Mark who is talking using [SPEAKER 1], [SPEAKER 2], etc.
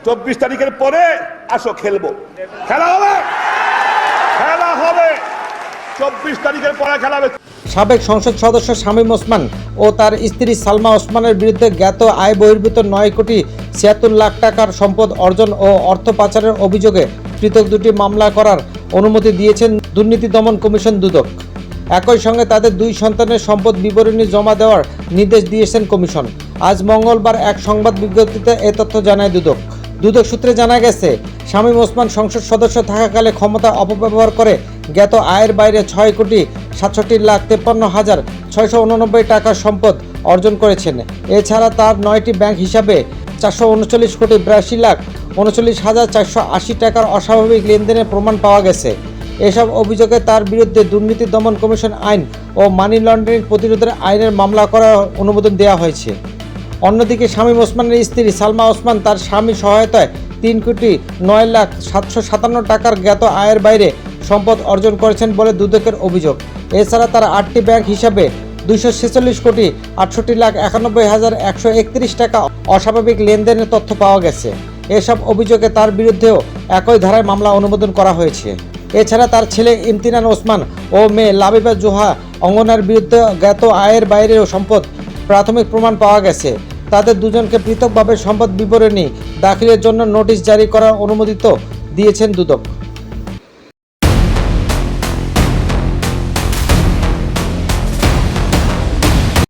[SPEAKER 1] 24 তারিখের পরে আসো খেলবো, খেলা হবে 24 তারিখের পরে খেলা হবে।
[SPEAKER 2] সাবেক সংসদ সদস্য শামীম ওসমান ও তার স্ত্রী সালমা ওসমানের বিরুদ্ধে জ্ঞাত আয় বহির্ভূত 9 কোটি 76 লাখ টাকার সম্পদ অর্জন ও অর্থ পাচারের অভিযোগে পৃথক দুটি মামলা করার অনুমতি দিয়েছেন দুর্নীতি দমন কমিশন দুদক। একই সঙ্গে তাদের 2 সন্তানের সম্পদ বিবরণী জমা দেওয়ার নির্দেশ দিয়েছেন কমিশন। আজ মঙ্গলবার এক সংবাদ বিজ্ঞপ্তিতে এ তথ্য জানায় দুদক। দুদক সূত্রে জানা গেছে, শামীম ওসমান সংসদ সদস্য থাকাকালে ক্ষমতা অপব্যবহার করে জ্ঞাত আয়ের বাইরে 6 কোটি 67 লাখ 53 হাজার 689 টাকার সম্পদ অর্জন করেছেন। এছাড়া তার 9টি ব্যাংক হিসাবে 439 কোটি 82 লাখ 39 হাজার 480 টাকার অস্বাভাবিক লেনদেনের প্রমাণ পাওয়া গেছে। এসব অভিযোগে তার বিরুদ্ধে দুর্নীতি দমন কমিশন আইন ও মানি লন্ডারিং প্রতিরোধের আইনের মামলা করার অনুমোদন দেওয়া হয়েছে। অন্যদিকে শামীম ওসমানের স্ত্রী সালমা ওসমান তার স্বামীর সহায়তায় 3 কোটি 9 লাখ 757 টাকার জ্ঞাত আয়ের বাইরে সম্পদ অর্জন করেছেন বলে দুদকের অভিযোগ। এছাড়া তার 8টি ব্যাংক হিসাবে 246 কোটি 68 লাখ 91 হাজার 131 টাকা অস্বাভাবিক লেনদেনের তথ্য পাওয়া গেছে। এসব অভিযোগে তার বিরুদ্ধেও একই ধারায় মামলা অনুমোদন করা হয়েছে। এছাড়া তার ছেলে ইমতিনান ওসমান ও মেয়ে লাবিবা জোহা অঙ্গনার বিরুদ্ধে জ্ঞাত আয়ের বাইরেও সম্পদ প্রাথমিক প্রমাণ পাওয়া গেছে। তাদের দুজনকে পৃথকভাবে সম্পদ বিবরণী দাখিলের জন্য নোটিশ জারি করার অনুমোদিত দিয়েছেন দুদক।